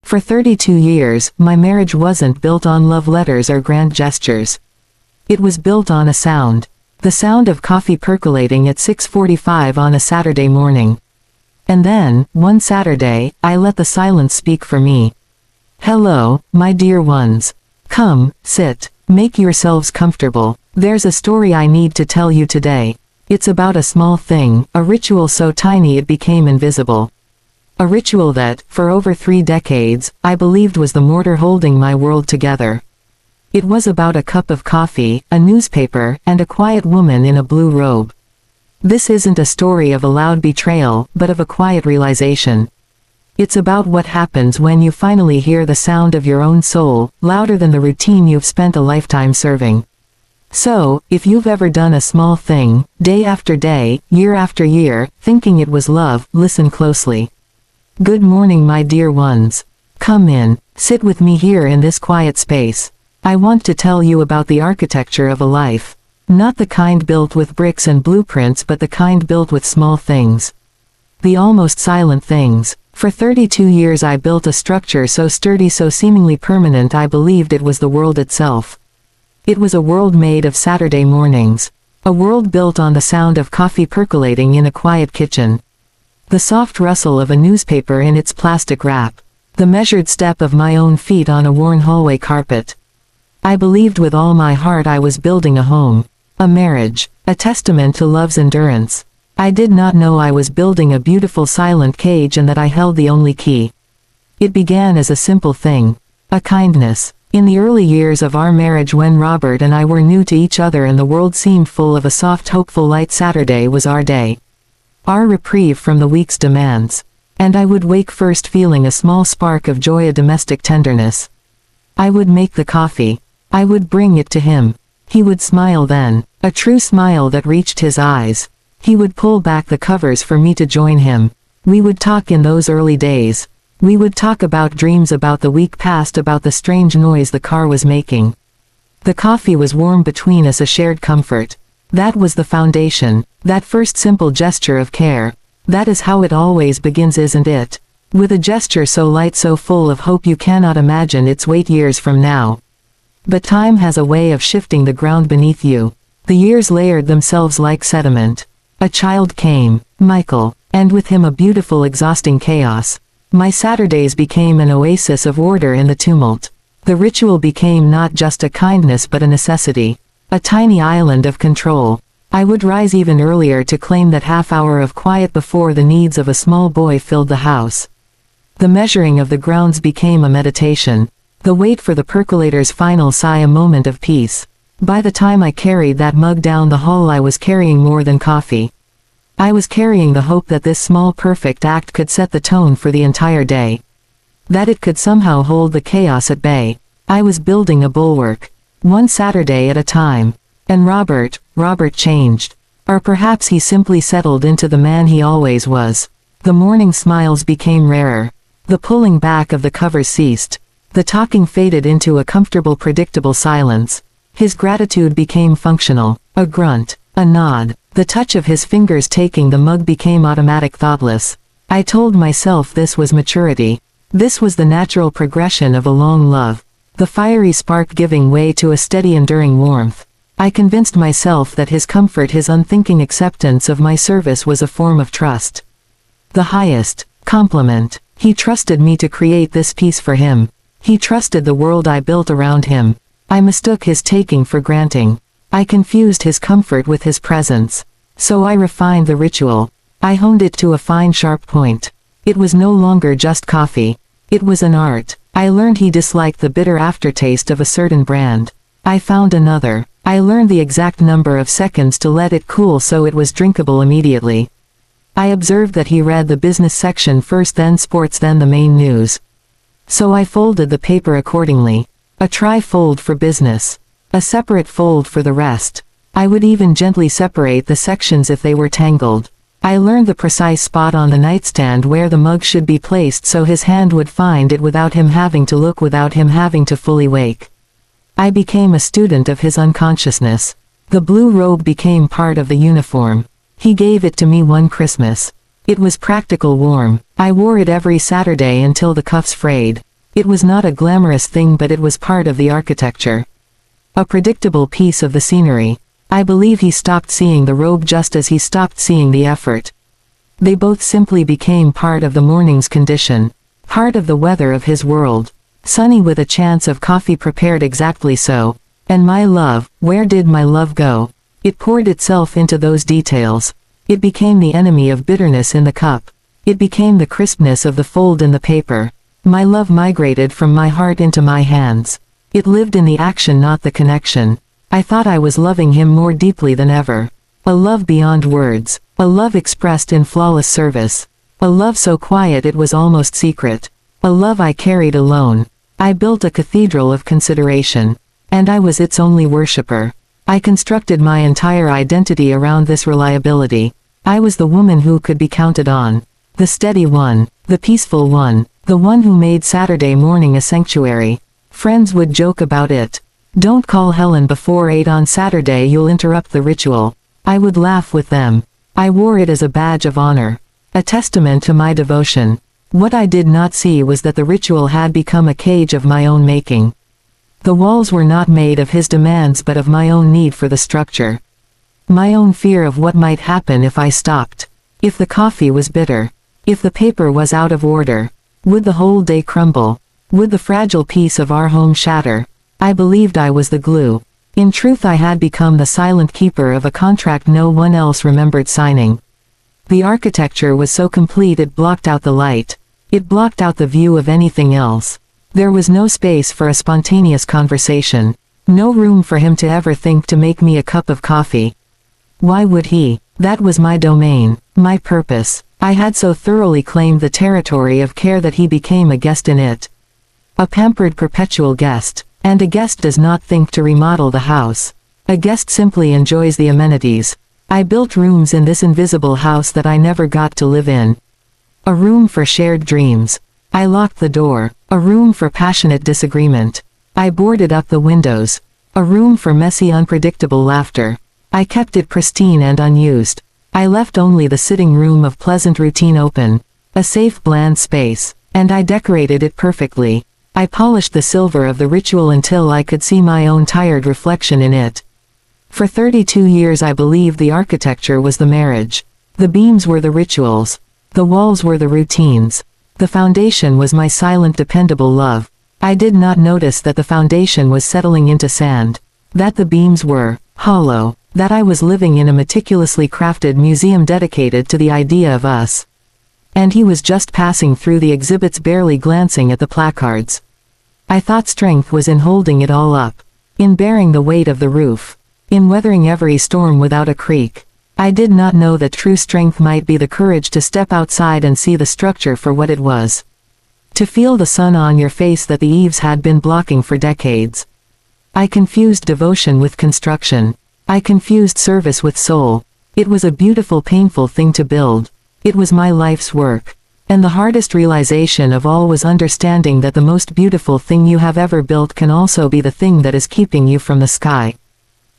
For 32 years, my marriage wasn't built on love letters or grand gestures. It was built on a sound. The sound of coffee percolating at 6:45 on a Saturday morning. And then, one Saturday, I let the silence speak for me. Hello, my dear ones. Come, sit. Make yourselves comfortable. There's a story I need to tell you today. It's about a small thing, a ritual so tiny it became invisible. A ritual that, for over 3 decades, I believed was the mortar holding my world together. It was about a cup of coffee, a newspaper, and a quiet woman in a blue robe. This isn't a story of a loud betrayal, but of a quiet realization. It's about what happens when you finally hear the sound of your own soul, louder than the routine you've spent a lifetime serving. So, if you've ever done a small thing, day after day, year after year, thinking it was love, listen closely. Good morning, my dear ones. Come in, sit with me here in this quiet space. I want to tell you about the architecture of a life. Not the kind built with bricks and blueprints, but the kind built with small things. The almost silent things. For 32 years I built a structure so sturdy, so seemingly permanent, I believed it was the world itself. It was a world made of Saturday mornings. A world built on the sound of coffee percolating in a quiet kitchen. The soft rustle of a newspaper in its plastic wrap. The measured step of my own feet on a worn hallway carpet. I believed with all my heart I was building a home. A marriage. A testament to love's endurance. I did not know I was building a beautiful silent cage and that I held the only key. It began as a simple thing. A kindness. In the early years of our marriage, when Robert and I were new to each other and the world seemed full of a soft, hopeful light, Saturday was our day. Our reprieve from the week's demands. And I would wake first feeling a small spark of joy, a domestic tenderness. I would make the coffee. I would bring it to him. He would smile then, a true smile that reached his eyes. He would pull back the covers for me to join him. We would talk in those early days. We would talk about dreams, about the week past, about the strange noise the car was making. The coffee was warm between us, a shared comfort. That was the foundation, that first simple gesture of care. That is how it always begins, isn't it? With a gesture so light, so full of hope you cannot imagine its weight years from now. But time has a way of shifting the ground beneath you. The years layered themselves like sediment. A child came, Michael, and with him a beautiful, exhausting chaos. My Saturdays became an oasis of order in the tumult. The ritual became not just a kindness but a necessity. A tiny island of control. I would rise even earlier to claim that half hour of quiet before the needs of a small boy filled the house. The measuring of the grounds became a meditation. The wait for the percolator's final sigh, a moment of peace. By the time I carried that mug down the hall, I was carrying more than coffee. I was carrying the hope that this small perfect act could set the tone for the entire day. That it could somehow hold the chaos at bay. I was building a bulwark. One Saturday at a time. And Robert changed. Or perhaps he simply settled into the man he always was. The morning smiles became rarer. The pulling back of the covers ceased. The talking faded into a comfortable, predictable silence. His gratitude became functional. A grunt. A nod. The touch of his fingers taking the mug became automatic, thoughtless. I told myself this was maturity. This was the natural progression of a long love. The fiery spark giving way to a steady, enduring warmth. I convinced myself that his comfort, his unthinking acceptance of my service was a form of trust. The highest compliment. He trusted me to create this peace for him. He trusted the world I built around him. I mistook his taking for granting. I confused his comfort with his presence. So I refined the ritual. I honed it to a fine, sharp point. It was no longer just coffee. It was an art. I learned he disliked the bitter aftertaste of a certain brand. I found another. I learned the exact number of seconds to let it cool so it was drinkable immediately. I observed that he read the business section first, then sports, then the main news. So I folded the paper accordingly. A tri-fold for business. A separate fold for the rest. I would even gently separate the sections if they were tangled. I learned the precise spot on the nightstand where the mug should be placed so his hand would find it without him having to look, without him having to fully wake. I became a student of his unconsciousness. The blue robe became part of the uniform. He gave it to me one Christmas. It was practical, warm. I wore it every Saturday until the cuffs frayed. It was not a glamorous thing, but it was part of the architecture. A predictable piece of the scenery. I believe he stopped seeing the robe just as he stopped seeing the effort. They both simply became part of the morning's condition. Part of the weather of his world. Sunny with a chance of coffee prepared exactly so. And my love, where did my love go? It poured itself into those details. It became the enemy of bitterness in the cup. It became the crispness of the fold in the paper. My love migrated from my heart into my hands. It lived in the action, not the connection. I thought I was loving him more deeply than ever. A love beyond words. A love expressed in flawless service. A love so quiet it was almost secret. A love I carried alone. I built a cathedral of consideration. And I was its only worshipper. I constructed my entire identity around this reliability. I was the woman who could be counted on. The steady one. The peaceful one. The one who made Saturday morning a sanctuary. Friends would joke about it. Don't call Helen before 8 on Saturday, you'll interrupt the ritual. I would laugh with them. I wore it as a badge of honor. A testament to my devotion. What I did not see was that the ritual had become a cage of my own making. The walls were not made of his demands but of my own need for the structure. My own fear of what might happen if I stopped. If the coffee was bitter. If the paper was out of order. Would the whole day crumble? Would the fragile piece of our home shatter? I believed I was the glue. In truth, I had become the silent keeper of a contract no one else remembered signing. The architecture was so complete it blocked out the light. It blocked out the view of anything else. There was no space for a spontaneous conversation. No room for him to ever think to make me a cup of coffee. Why would he? That was my domain, my purpose. I had so thoroughly claimed the territory of care that he became a guest in it. A pampered perpetual guest. And a guest does not think to remodel the house. A guest simply enjoys the amenities. I built rooms in this invisible house that I never got to live in. A room for shared dreams. I locked the door. A room for passionate disagreement. I boarded up the windows. A room for messy, unpredictable laughter. I kept it pristine and unused. I left only the sitting room of pleasant routine open. A safe, bland space. And I decorated it perfectly. I polished the silver of the ritual until I could see my own tired reflection in it. For 32 years I believed the architecture was the marriage. The beams were the rituals. The walls were the routines. The foundation was my silent, dependable love. I did not notice that the foundation was settling into sand. That the beams were hollow. That I was living in a meticulously crafted museum dedicated to the idea of us. And he was just passing through the exhibits, barely glancing at the placards. I thought strength was in holding it all up. In bearing the weight of the roof. In weathering every storm without a creak. I did not know that true strength might be the courage to step outside and see the structure for what it was. To feel the sun on your face that the eaves had been blocking for decades. I confused devotion with construction. I confused service with soul. It was a beautiful, painful thing to build. It was my life's work. And the hardest realization of all was understanding that the most beautiful thing you have ever built can also be the thing that is keeping you from the sky.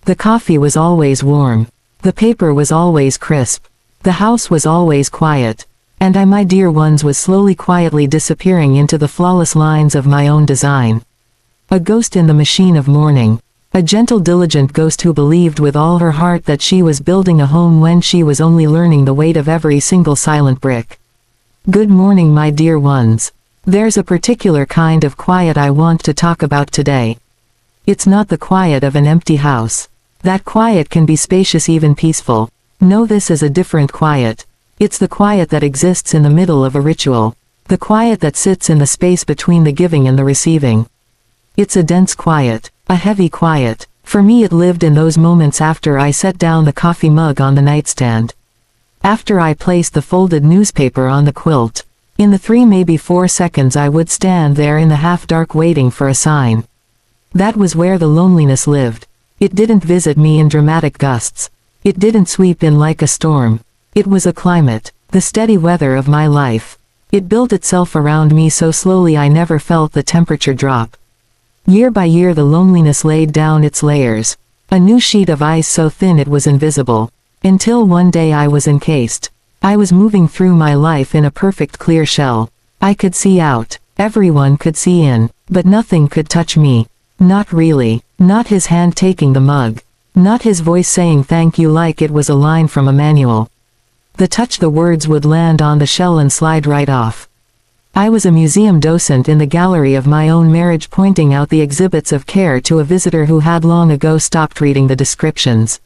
The coffee was always warm. The paper was always crisp. The house was always quiet. And I, my dear ones, was slowly quietly disappearing into the flawless lines of my own design. A ghost in the machine of morning. A gentle, diligent ghost who believed with all her heart that she was building a home when she was only learning the weight of every single silent brick. Good morning, my dear ones. There's a particular kind of quiet I want to talk about today. It's not the quiet of an empty house. That quiet can be spacious, even peaceful. No, this is a different quiet. It's the quiet that exists in the middle of a ritual. The quiet that sits in the space between the giving and the receiving. It's a dense quiet, a heavy quiet. For me, it lived in those moments after I set down the coffee mug on the nightstand. After I placed the folded newspaper on the quilt. In the 3, maybe 4 seconds I would stand there in the half-dark waiting for a sign. That was where the loneliness lived. It didn't visit me in dramatic gusts. It didn't sweep in like a storm. It was a climate, the steady weather of my life. It built itself around me so slowly I never felt the temperature drop. Year by year the loneliness laid down its layers. A new sheet of ice so thin it was invisible. Until one day I was encased. I was moving through my life in a perfect clear shell. I could see out. Everyone could see in, but nothing could touch me. Not really. Not his hand taking the mug. Not his voice saying thank you like it was a line from a manual. The touch, the words would land on the shell and slide right off. I was a museum docent in the gallery of my own marriage, pointing out the exhibits of care to a visitor who had long ago stopped reading the descriptions.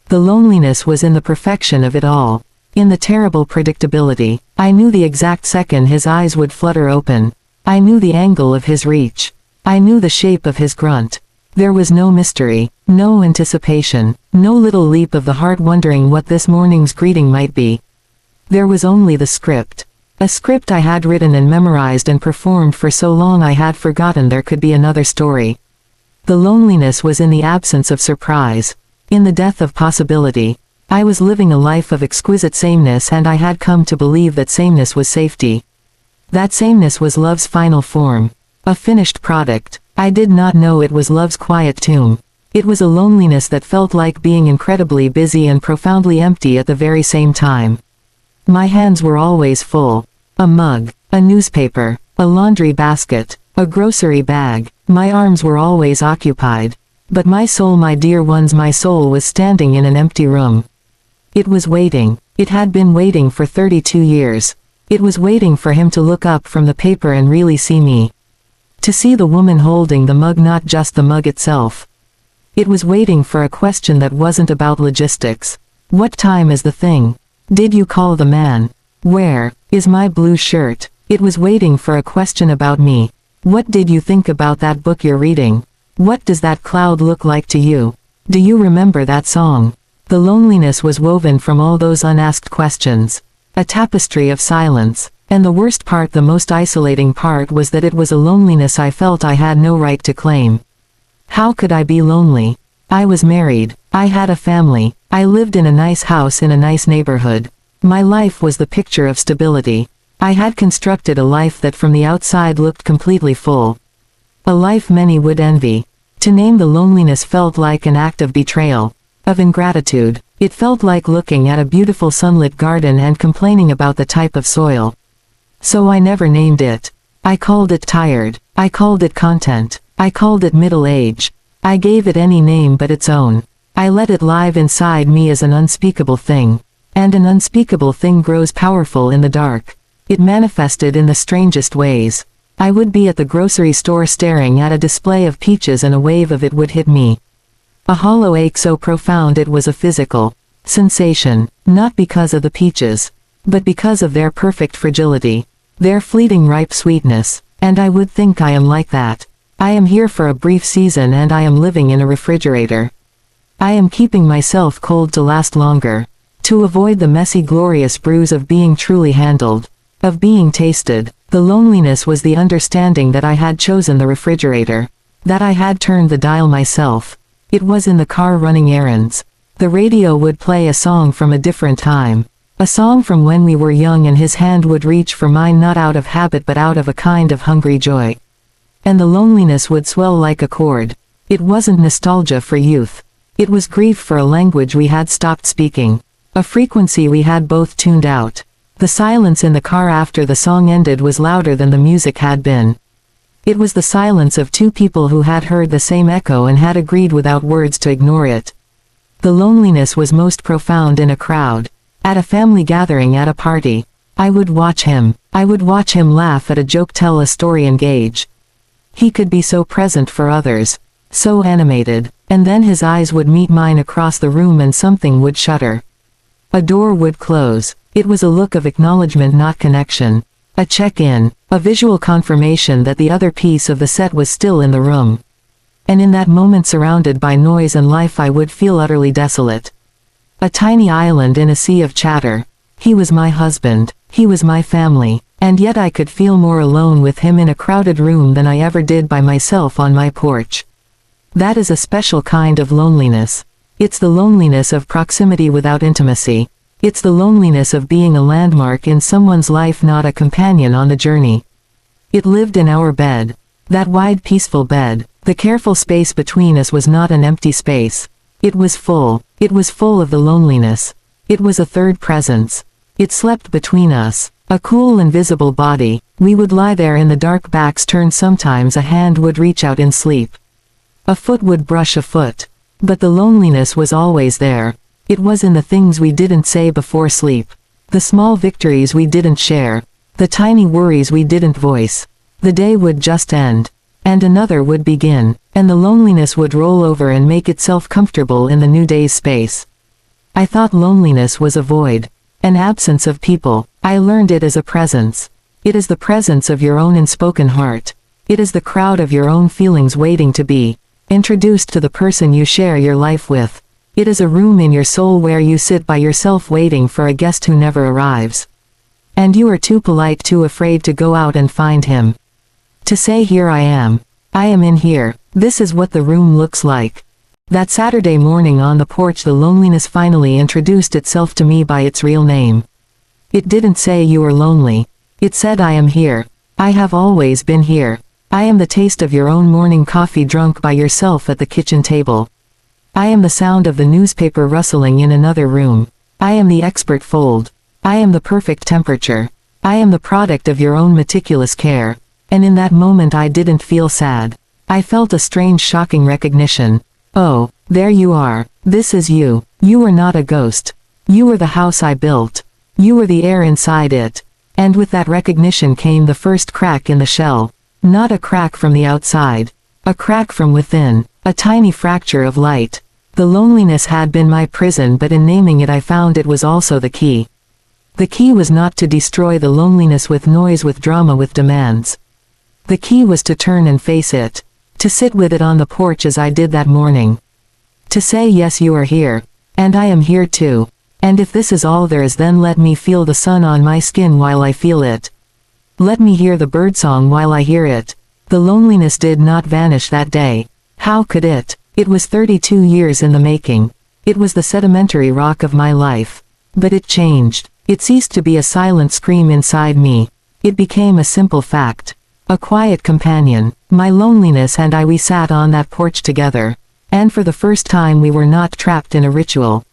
The loneliness was in the perfection of it all. In the terrible predictability. I knew the exact second his eyes would flutter open. I knew the angle of his reach. I knew the shape of his grunt. There was no mystery, no anticipation, no little leap of the heart wondering what this morning's greeting might be. There was only the script. A script I had written and memorized and performed for so long I had forgotten there could be another story. The loneliness was in the absence of surprise. In the death of possibility. I was living a life of exquisite sameness, and I had come to believe that sameness was safety. That sameness was love's final form. A finished product. I did not know it was love's quiet tomb. It was a loneliness that felt like being incredibly busy and profoundly empty at the very same time. My hands were always full. A mug, a newspaper, a laundry basket, a grocery bag. My arms were always occupied. But my soul, my dear ones, my soul was standing in an empty room. It was waiting. It had been waiting for 32 years. It was waiting for him to look up from the paper and really see me. To see the woman holding the mug, not just the mug itself. It was waiting for a question that wasn't about logistics. What time is the thing? Did you call the man? Where is my blue shirt? It was waiting for a question about me. What did you think about that book you're reading? What does that cloud look like to you? Do you remember that song? The loneliness was woven from all those unasked questions. A tapestry of silence. And the worst part, the most isolating part, was that it was a loneliness I felt I had no right to claim. How could I be lonely? I was married. I had a family. I lived in a nice house in a nice neighborhood. My life was the picture of stability. I had constructed a life that from the outside looked completely full. A life many would envy. To name the loneliness felt like an act of betrayal. Of ingratitude. It felt like looking at a beautiful sunlit garden and complaining about the type of soil. So I never named it. I called it tired. I called it content. I called it middle age. I gave it any name but its own. I let it live inside me as an unspeakable thing. And an unspeakable thing grows powerful in the dark. It manifested in the strangest ways. I would be at the grocery store staring at a display of peaches and a wave of it would hit me. A hollow ache so profound it was a physical sensation, not because of the peaches, but because of their perfect fragility, their fleeting ripe sweetness. And I would think, I am like that. I am here for a brief season and I am living in a refrigerator. I am keeping myself cold to last longer, to avoid the messy glorious bruise of being truly handled, of being tasted. The loneliness was the understanding that I had chosen the refrigerator, that I had turned the dial myself. It was in the car running errands. The radio would play a song from a different time. A song from when we were young, and his hand would reach for mine not out of habit but out of a kind of hungry joy. And the loneliness would swell like a chord. It wasn't nostalgia for youth. It was grief for a language we had stopped speaking. A frequency we had both tuned out. The silence in the car after the song ended was louder than the music had been. It was the silence of two people who had heard the same echo and had agreed without words to ignore it. The loneliness was most profound in a crowd. At a family gathering, at a party. I would watch him. I would watch him laugh at a joke, tell a story, engage. He could be so present for others. So animated. And then his eyes would meet mine across the room and something would shudder. A door would close. It was a look of acknowledgement, not connection. A check-in. A visual confirmation that the other piece of the set was still in the room. And in that moment, surrounded by noise and life, I would feel utterly desolate. A tiny island in a sea of chatter. He was my husband. He was my family. And yet I could feel more alone with him in a crowded room than I ever did by myself on my porch. That is a special kind of loneliness. It's the loneliness of proximity without intimacy. It's the loneliness of being a landmark in someone's life, not a companion on the journey. It lived in our bed. That wide, peaceful bed. The careful space between us was not an empty space. It was full. It was full of the loneliness. It was a third presence. It slept between us. A cool invisible body. We would lie there in the dark, backs turned, sometimes a hand would reach out in sleep. A foot would brush a foot. But the loneliness was always there. It was in the things we didn't say before sleep. The small victories we didn't share. The tiny worries we didn't voice. The day would just end. And another would begin. And the loneliness would roll over and make itself comfortable in the new day's space. I thought loneliness was a void. An absence of people. I learned it as a presence. It is the presence of your own unspoken heart. It is the crowd of your own feelings waiting to be introduced to the person you share your life with. It is a room in your soul where you sit by yourself waiting for a guest who never arrives. And you are too polite, too afraid to go out and find him. To say, here I am. I am in here. This is what the room looks like. That Saturday morning on the porch, the loneliness finally introduced itself to me by its real name. It didn't say you are lonely. It said, I am here. I have always been here. I am the taste of your own morning coffee drunk by yourself at the kitchen table. I am the sound of the newspaper rustling in another room. I am the expert fold. I am the perfect temperature. I am the product of your own meticulous care. And in that moment I didn't feel sad. I felt a strange, shocking recognition. Oh, there you are. This is you. You are not a ghost. You were the house I built. You were the air inside it. And with that recognition came the first crack in the shell. Not a crack from the outside. A crack from within. A tiny fracture of light. The loneliness had been my prison, but in naming it I found it was also the key. The key was not to destroy the loneliness with noise, with drama, with demands. The key was to turn and face it. To sit with it on the porch as I did that morning. To say, yes, you are here. And I am here too. And if this is all there is, then let me feel the sun on my skin while I feel it. Let me hear the birdsong while I hear it. The loneliness did not vanish that day. How could it? It was 32 years in the making. It was the sedimentary rock of my life. But it changed. It ceased to be a silent scream inside me. It became a simple fact. A quiet companion. My loneliness and I, we sat on that porch together. And for the first time we were not trapped in a ritual.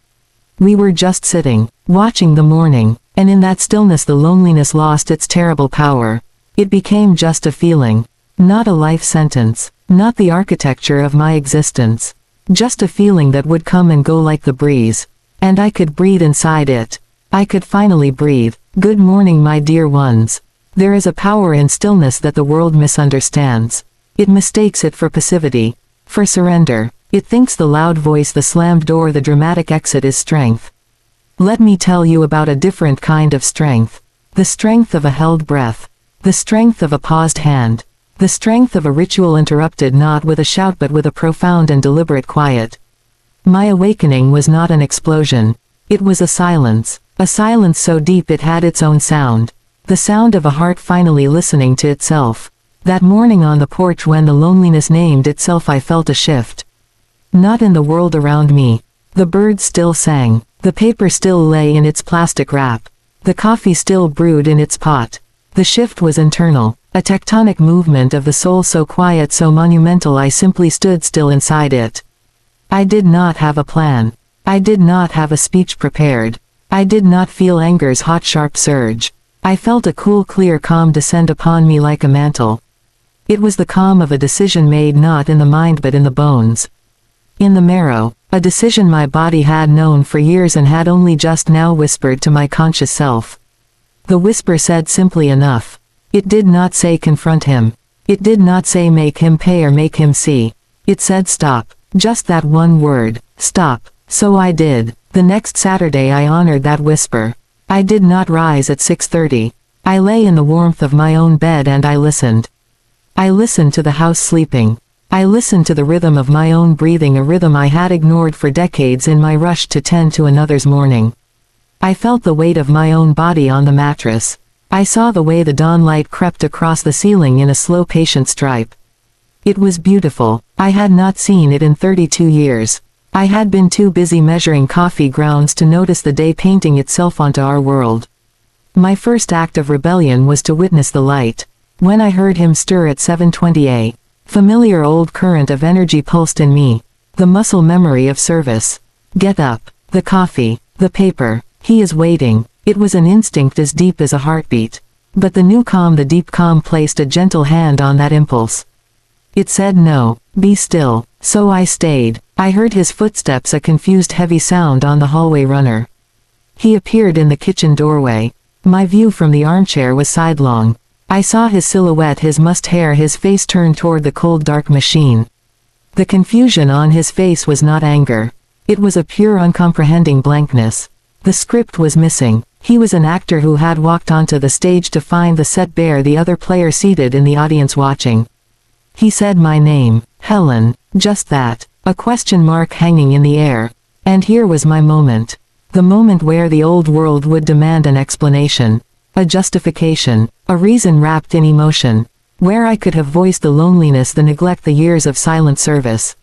We were just sitting, watching the morning, and in that stillness the loneliness lost its terrible power. It became just a feeling. Not a life sentence. Not the architecture of my existence. Just a feeling that would come and go like the breeze. And I could breathe inside it. I could finally breathe. Good morning, my dear ones. There is a power in stillness that the world misunderstands. It mistakes it for passivity, for surrender. It thinks the loud voice, the slammed door, the dramatic exit is strength. Let me tell you about a different kind of strength. The strength of a held breath. The strength of a paused hand. The strength of a ritual interrupted not with a shout but with a profound and deliberate quiet. My awakening was not an explosion. It was a silence. A silence so deep it had its own sound. The sound of a heart finally listening to itself. That morning on the porch when the loneliness named itself, I felt a shift. Not in the world around me. The birds still sang. The paper still lay in its plastic wrap. The coffee still brewed in its pot. The shift was internal. A tectonic movement of the soul so quiet, so monumental, I simply stood still inside it. I did not have a plan. I did not have a speech prepared. I did not feel anger's hot, sharp surge. I felt a cool, clear calm descend upon me like a mantle. It was the calm of a decision made not in the mind but in the bones. In the marrow, a decision my body had known for years and had only just now whispered to my conscious self. The whisper said simply enough. It did not say confront him. It did not say make him pay or make him see. It said stop. Just that one word, stop. So I did. The next Saturday I honored that whisper. I did not rise at 6:30. I lay in the warmth of my own bed and I listened. I listened to the house sleeping. I listened to the rhythm of my own breathing, a rhythm I had ignored for decades in my rush to tend to another's morning. I felt the weight of my own body on the mattress. I saw the way the dawn light crept across the ceiling in a slow, patient stripe. It was beautiful. I had not seen it in 32 years. I had been too busy measuring coffee grounds to notice the day painting itself onto our world. My first act of rebellion was to witness the light. When I heard him stir at 7:20 a familiar old current of energy pulsed in me. The muscle memory of service. Get up. The coffee. The paper. He is waiting. It was an instinct as deep as a heartbeat. But the deep calm placed a gentle hand on that impulse. It said no, be still. So I stayed. I heard his footsteps, a confused heavy sound on the hallway runner. He appeared in the kitchen doorway. My view from the armchair was sidelong. I saw his silhouette, his mussed hair, his face turned toward the cold dark machine. The confusion on his face was not anger. It was a pure uncomprehending blankness. The script was missing. He was an actor who had walked onto the stage to find the set bare, the other player seated in the audience watching. He said my name, Helen, just that, a question mark hanging in the air. And here was my moment. The moment where the old world would demand an explanation, a justification, a reason wrapped in emotion. Where I could have voiced the loneliness, the neglect, the years of silent service.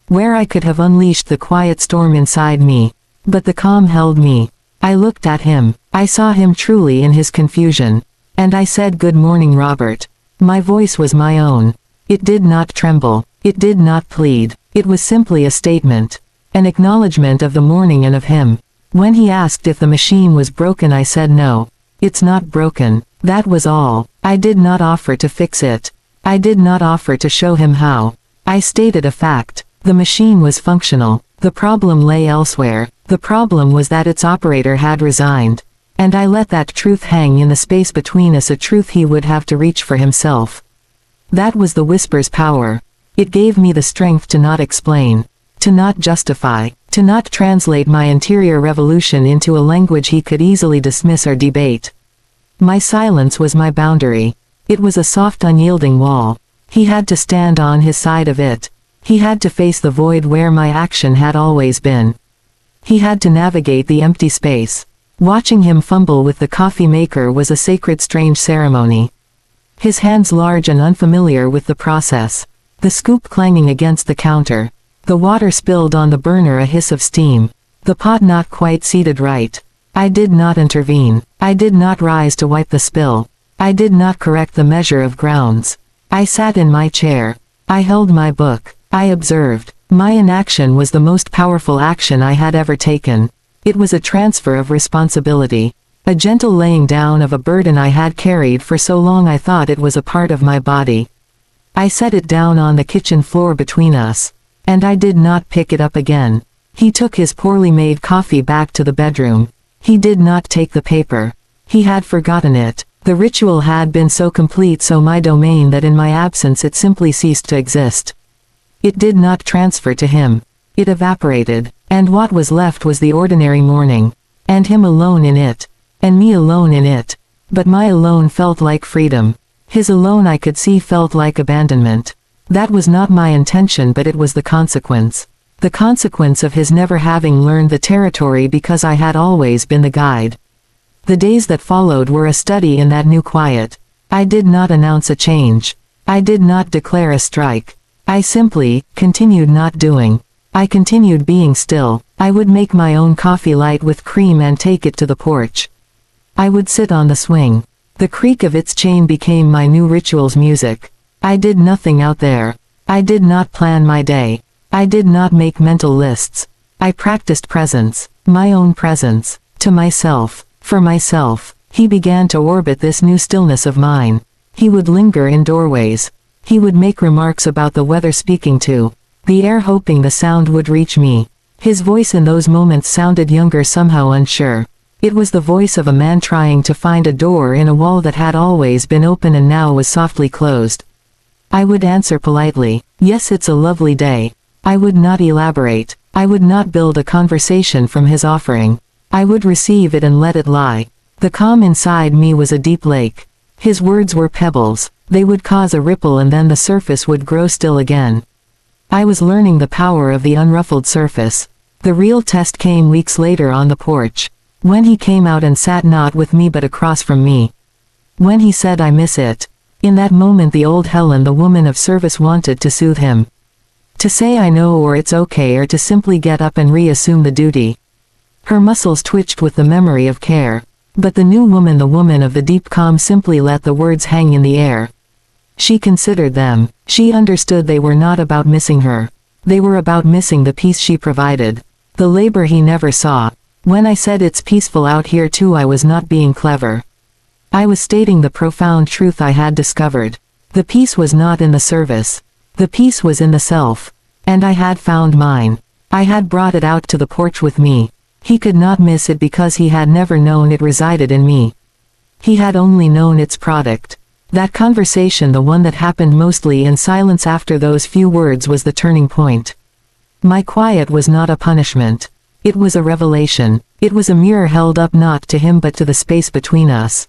Where I could have unleashed the quiet storm inside me. But the calm held me. I looked at him. I saw him truly in his confusion. And I said, "Good morning, Robert." My voice was my own. It did not tremble. It did not plead. It was simply a statement. An acknowledgement of the morning and of him. When he asked if the machine was broken, I said no. It's not broken. That was all. I did not offer to fix it. I did not offer to show him how. I stated a fact. The machine was functional. The problem lay elsewhere. The problem was that its operator had resigned. And I let that truth hang in the space between us, a truth he would have to reach for himself. That was the whisper's power. It gave me the strength to not explain, to not justify, to not translate my interior revolution into a language he could easily dismiss or debate. My silence was my boundary. It was a soft, unyielding wall. He had to stand on his side of it. He had to face the void where my action had always been. He had to navigate the empty space. Watching him fumble with the coffee maker was a sacred, strange ceremony. His hands large and unfamiliar with the process. The scoop clanging against the counter. The water spilled on the burner, a hiss of steam. The pot not quite seated right. I did not intervene. I did not rise to wipe the spill. I did not correct the measure of grounds. I sat in my chair. I held my book. I observed. My inaction was the most powerful action I had ever taken. It was a transfer of responsibility. A gentle laying down of a burden I had carried for so long I thought it was a part of my body. I set it down on the kitchen floor between us. And I did not pick it up again. He took his poorly made coffee back to the bedroom. He did not take the paper. He had forgotten it. The ritual had been so complete, so my domain, that in my absence it simply ceased to exist. It did not transfer to him. It evaporated. And what was left was the ordinary morning. And him alone in it. And me alone in it. But my alone felt like freedom. His alone, I could see, felt like abandonment. That was not my intention, but it was the consequence. The consequence of his never having learned the territory, because I had always been the guide. The days that followed were a study in that new quiet. I did not announce a change. I did not declare a strike. I simply continued not doing. I continued being still. I would make my own coffee light with cream and take it to the porch. I would sit on the swing. The creak of its chain became my new ritual's music. I did nothing out there. I did not plan my day. I did not make mental lists. I practiced presence, my own presence, to myself, for myself. He began to orbit this new stillness of mine. He would linger in doorways. He would make remarks about the weather, speaking to the air, hoping the sound would reach me. His voice in those moments sounded younger, somehow unsure. It was the voice of a man trying to find a door in a wall that had always been open and now was softly closed. I would answer politely, "Yes, it's a lovely day." I would not elaborate. I would not build a conversation from his offering. I would receive it and let it lie. The calm inside me was a deep lake. His words were pebbles. They would cause a ripple and then the surface would grow still again. I was learning the power of the unruffled surface. The real test came weeks later on the porch. When he came out and sat not with me but across from me. When he said, "I miss it." In that moment the old Helen, the woman of service, wanted to soothe him. To say "I know" or "it's okay," or to simply get up and reassume the duty. Her muscles twitched with the memory of care. But the new woman, the woman of the deep calm, simply let the words hang in the air. She considered them. She understood they were not about missing her. They were about missing the peace she provided. The labor he never saw. When I said it's peaceful out here too, I was not being clever. I was stating the profound truth I had discovered. The peace was not in the service. The peace was in the self. And I had found mine. I had brought it out to the porch with me. He could not miss it because he had never known it resided in me. He had only known its product. That conversation, the one that happened mostly in silence after those few words, was the turning point. My quiet was not a punishment. It was a revelation. It was a mirror held up not to him but to the space between us.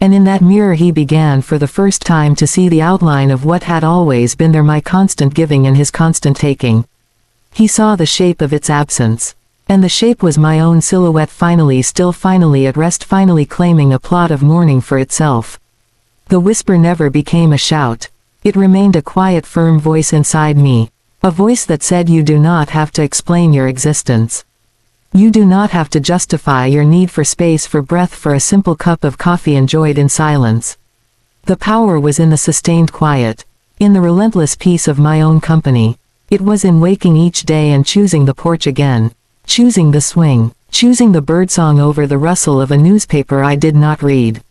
And in that mirror he began for the first time to see the outline of what had always been there, my constant giving and his constant taking. He saw the shape of its absence. And the shape was my own silhouette, finally still, finally at rest, finally claiming a plot of mourning for itself. The whisper never became a shout. It remained a quiet, firm voice inside me. A voice that said, you do not have to explain your existence. You do not have to justify your need for space, for breath, for a simple cup of coffee enjoyed in silence. The power was in the sustained quiet. In the relentless peace of my own company. It was in waking each day and choosing the porch again. Choosing the swing. Choosing the birdsong over the rustle of a newspaper I did not read.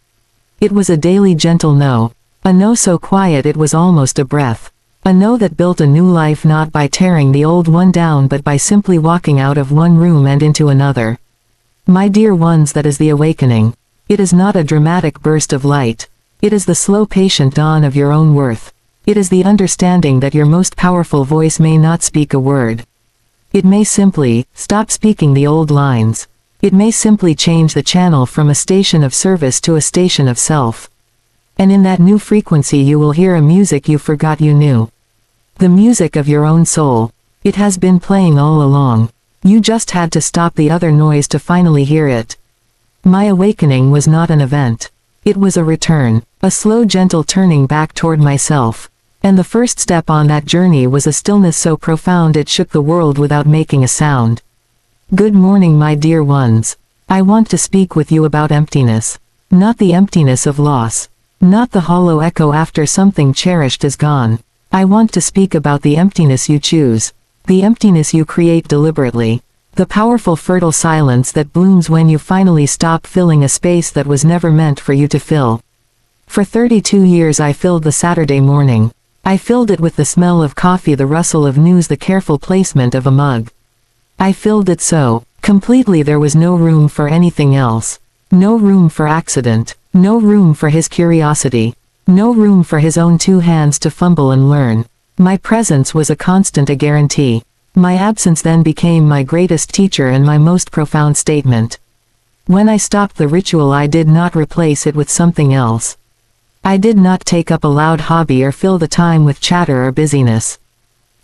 It was a daily gentle no. A no so quiet it was almost a breath. A no that built a new life, not by tearing the old one down but by simply walking out of one room and into another. My dear ones, that is the awakening. It is not a dramatic burst of light. It is the slow, patient dawn of your own worth. It is the understanding that your most powerful voice may not speak a word. It may simply stop speaking the old lines. It may simply change the channel from a station of service to a station of self. And in that new frequency you will hear a music you forgot you knew. The music of your own soul. It has been playing all along. You just had to stop the other noise to finally hear it. My awakening was not an event. It was a return, a slow, gentle turning back toward myself. And the first step on that journey was a stillness so profound it shook the world without making a sound. Good morning, my dear ones. I want to speak with you about emptiness. Not the emptiness of loss. Not the hollow echo after something cherished is gone. I want to speak about the emptiness you choose. The emptiness you create deliberately. The powerful, fertile silence that blooms when you finally stop filling a space that was never meant for you to fill. For 32 years I filled the Saturday morning. I filled it with the smell of coffee, the rustle of news, the careful placement of a mug. I filled it so completely there was no room for anything else. No room for accident. No room for his curiosity. No room for his own two hands to fumble and learn. My presence was a constant, a guarantee. My absence then became my greatest teacher and my most profound statement. When I stopped the ritual, I did not replace it with something else. I did not take up a loud hobby or fill the time with chatter or busyness.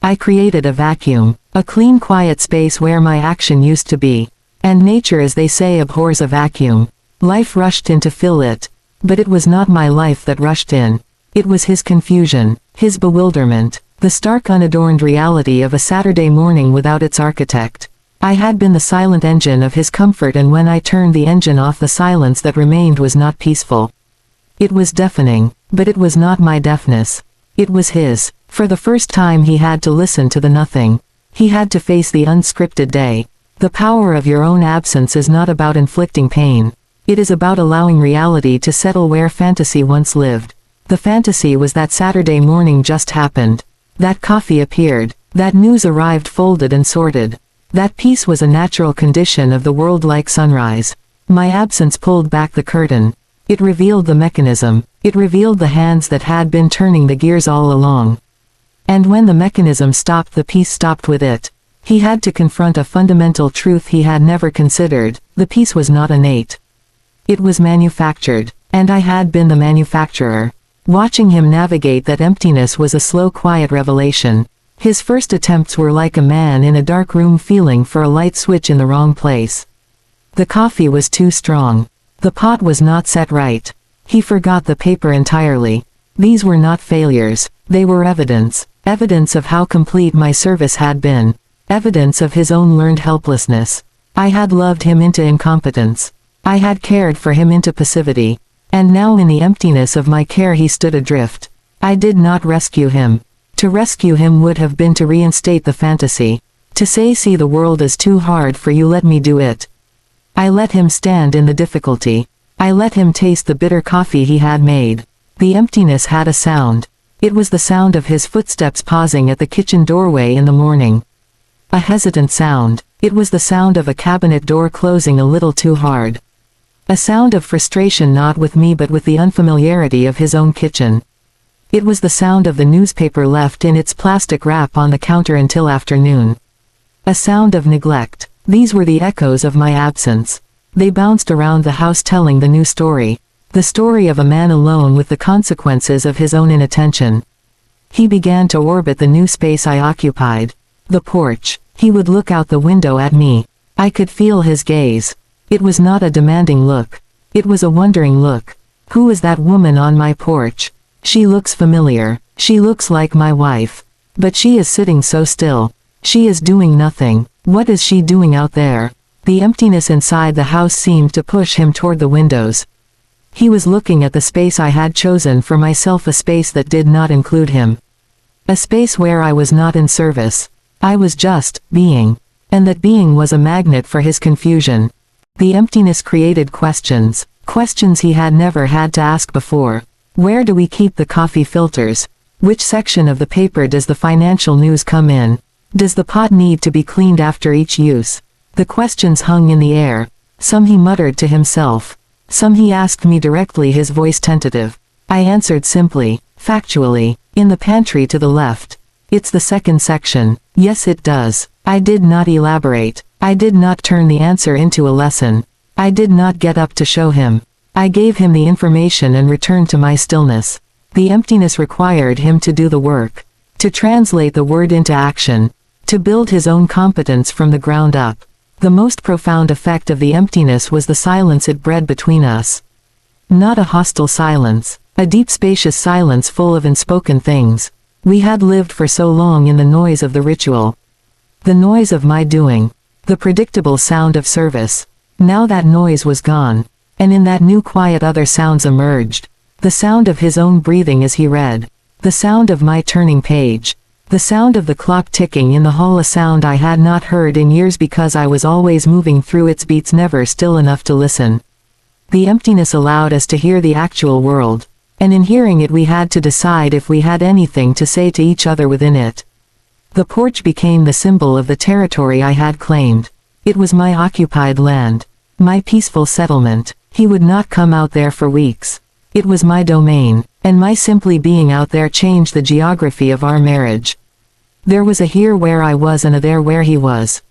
I created a vacuum, a clean, quiet space where my action used to be. And nature, as they say, abhors a vacuum. Life rushed in to fill it. But it was not my life that rushed in. It was his confusion, his bewilderment, the stark, unadorned reality of a Saturday morning without its architect. I had been the silent engine of his comfort, and when I turned the engine off, the silence that remained was not peaceful. It was deafening, but it was not my deafness. It was his. For the first time he had to listen to the nothing. He had to face the unscripted day. The power of your own absence is not about inflicting pain. It is about allowing reality to settle where fantasy once lived. The fantasy was that Saturday morning just happened. That coffee appeared. That news arrived folded and sorted. That peace was a natural condition of the world, like sunrise. My absence pulled back the curtain. It revealed the mechanism. It revealed the hands that had been turning the gears all along. And when the mechanism stopped, the peace stopped with it. He had to confront a fundamental truth he had never considered. The peace was not innate. It was manufactured. And I had been the manufacturer. Watching him navigate that emptiness was a slow, quiet revelation. His first attempts were like a man in a dark room feeling for a light switch in the wrong place. The coffee was too strong. The pot was not set right. He forgot the paper entirely. These were not failures. They were evidence. Evidence of how complete my service had been. Evidence of his own learned helplessness. I had loved him into incompetence. I had cared for him into passivity. And now in the emptiness of my care he stood adrift. I did not rescue him. To rescue him would have been to reinstate the fantasy. To say, see, the world is too hard for you, let me do it. I let him stand in the difficulty. I let him taste the bitter coffee he had made. The emptiness had a sound. It was the sound of his footsteps pausing at the kitchen doorway in the morning. A hesitant sound. It was the sound of a cabinet door closing a little too hard. A sound of frustration not with me but with the unfamiliarity of his own kitchen. It was the sound of the newspaper left in its plastic wrap on the counter until afternoon. A sound of neglect. These were the echoes of my absence. They bounced around the house telling the new story. The story of a man alone with the consequences of his own inattention. He began to orbit the new space I occupied. The porch. He would look out the window at me. I could feel his gaze. It was not a demanding look. It was a wondering look. Who is that woman on my porch? She looks familiar. She looks like my wife. But she is sitting so still. She is doing nothing. What is she doing out there? The emptiness inside the house seemed to push him toward the windows. He was looking at the space I had chosen for myself, a space that did not include him. A space where I was not in service. I was just being. And that being was a magnet for his confusion. The emptiness created questions. Questions he had never had to ask before. Where do we keep the coffee filters? Which section of the paper does the financial news come in? Does the pot need to be cleaned after each use? The questions hung in the air. Some he muttered to himself. Some he asked me directly, his voice tentative. I answered simply, factually, in the pantry to the left. It's the second section. Yes, it does. I did not elaborate. I did not turn the answer into a lesson. I did not get up to show him. I gave him the information and returned to my stillness. The emptiness required him to do the work. To translate the word into action. To build his own competence from the ground up. The most profound effect of the emptiness was the silence it bred between us. Not a hostile silence. A deep spacious silence full of unspoken things. We had lived for so long in the noise of the ritual. The noise of my doing. The predictable sound of service. Now that noise was gone. And in that new quiet other sounds emerged. The sound of his own breathing as he read. The sound of my turning page. The sound of the clock ticking in the hall, a sound I had not heard in years because I was always moving through its beats, never still enough to listen. The emptiness allowed us to hear the actual world. And in hearing it we had to decide if we had anything to say to each other within it. The porch became the symbol of the territory I had claimed. It was my occupied land. My peaceful settlement. He would not come out there for weeks. It was my domain, and my simply being out there changed the geography of our marriage. There was a here where I was and a there where he was.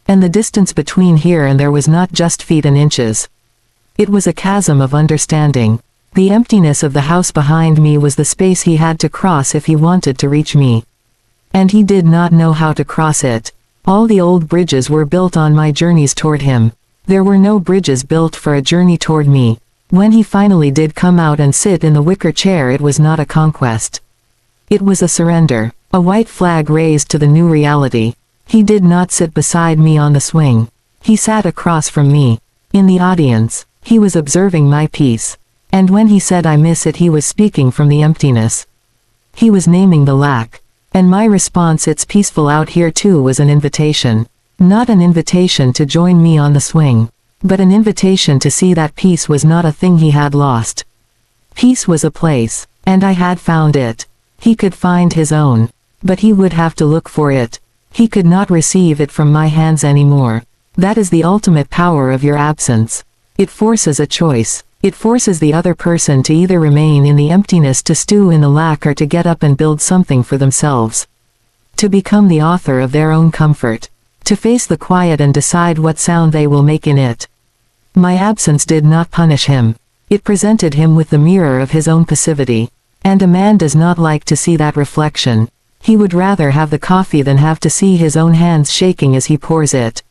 And the distance between here and there was not just feet and inches. It was a chasm of understanding. The emptiness of the house behind me was the space he had to cross if he wanted to reach me. And he did not know how to cross it. All the old bridges were built on my journeys toward him. There were no bridges built for a journey toward me. When he finally did come out and sit in the wicker chair, it was not a conquest. It was a surrender, a white flag raised to the new reality. He did not sit beside me on the swing. He sat across from me. In the audience, he was observing my peace. And when he said I miss it, he was speaking from the emptiness. He was naming the lack. And my response, it's peaceful out here too, was an invitation. Not an invitation to join me on the swing. But an invitation to see that peace was not a thing he had lost. Peace was a place, and I had found it. He could find his own. But he would have to look for it. He could not receive it from my hands anymore. That is the ultimate power of your absence. It forces a choice. It forces the other person to either remain in the emptiness, to stew in the lack, or to get up and build something for themselves. To become the author of their own comfort. To face the quiet and decide what sound they will make in it. My absence did not punish him. It presented him with the mirror of his own passivity. And a man does not like to see that reflection. He would rather have the coffee than have to see his own hands shaking as he pours it.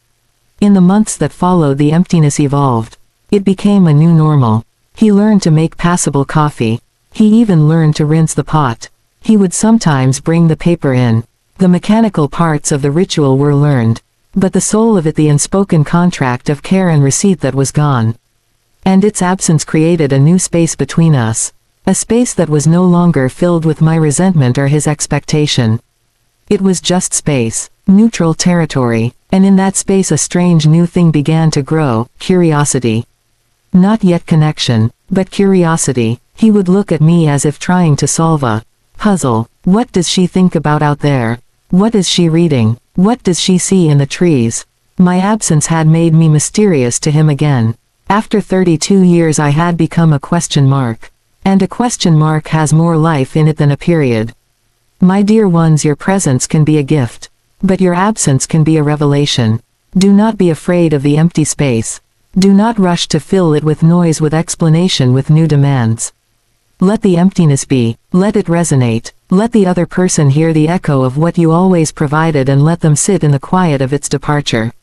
In the months that followed, the emptiness evolved. It became a new normal. He learned to make passable coffee. He even learned to rinse the pot. He would sometimes bring the paper in. The mechanical parts of the ritual were learned. But the soul of it, the unspoken contract of care and receipt, that was gone. And its absence created a new space between us. A space that was no longer filled with my resentment or his expectation. It was just space. Neutral territory, and in that space a strange new thing began to grow, curiosity. Not yet connection, but curiosity. He would look at me as if trying to solve a puzzle. What does she think about out there? What is she reading? What does she see in the trees? My absence had made me mysterious to him again. After 32 years I had become a question mark. And a question mark has more life in it than a period. My dear ones, your presence can be a gift. But your absence can be a revelation. Do not be afraid of the empty space. Do not rush to fill it with noise, with explanation, with new demands. Let the emptiness be, let it resonate, let the other person hear the echo of what you always provided, and let them sit in the quiet of its departure.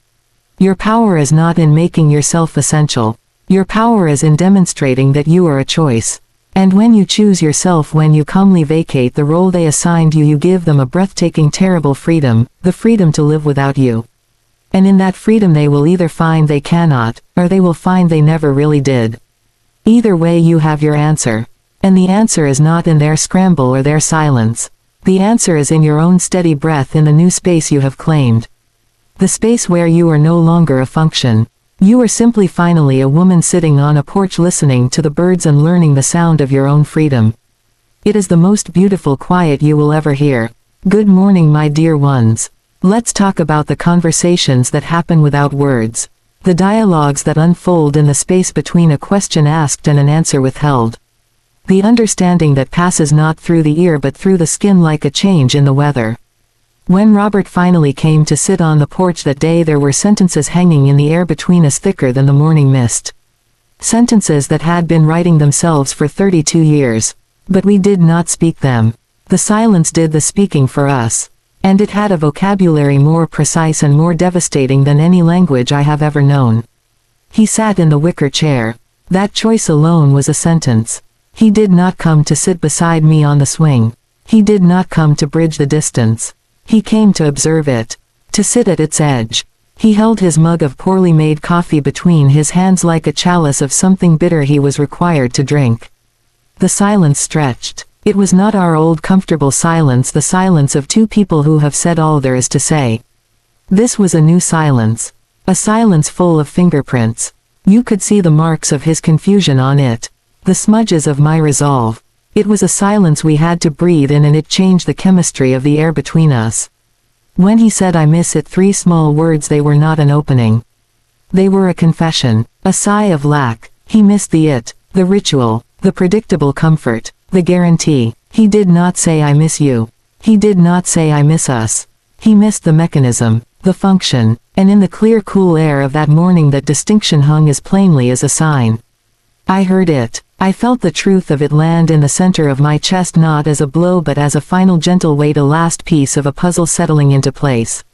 Your power is not in making yourself essential. Your power is in demonstrating that you are a choice. And when you choose yourself, when you calmly vacate the role they assigned you, you give them a breathtaking, terrible freedom, the freedom to live without you. And in that freedom they will either find they cannot, or they will find they never really did. Either way you have your answer. And the answer is not in their scramble or their silence. The answer is in your own steady breath, in the new space you have claimed. The space where you are no longer a function. You are simply finally a woman sitting on a porch listening to the birds and learning the sound of your own freedom. It is the most beautiful quiet you will ever hear. Good morning, my dear ones. Let's talk about the conversations that happen without words. The dialogues that unfold in the space between a question asked and an answer withheld. The understanding that passes not through the ear but through the skin, like a change in the weather. When Robert finally came to sit on the porch that day, there were sentences hanging in the air between us thicker than the morning mist. Sentences that had been writing themselves for 32 years. But we did not speak them. The silence did the speaking for us. And it had a vocabulary more precise and more devastating than any language I have ever known. He sat in the wicker chair. That choice alone was a sentence. He did not come to sit beside me on the swing. He did not come to bridge the distance. He came to observe it. To sit at its edge. He held his mug of poorly made coffee between his hands like a chalice of something bitter he was required to drink. The silence stretched. It was not our old comfortable silence, the silence of two people who have said all there is to say. This was a new silence. A silence full of fingerprints. You could see the marks of his confusion on it. The smudges of my resolve. It was a silence we had to breathe in, and it changed the chemistry of the air between us. When he said I miss it, 3 small words, they were not an opening. They were a confession, a sigh of lack. He missed the it, the ritual, the predictable comfort, the guarantee. He did not say I miss you. He did not say I miss us. He missed the mechanism, the function, and in the clear cool air of that morning that distinction hung as plainly as a sign. I heard it. I felt the truth of it land in the center of my chest, not as a blow but as a final gentle weight, a last piece of a puzzle settling into place.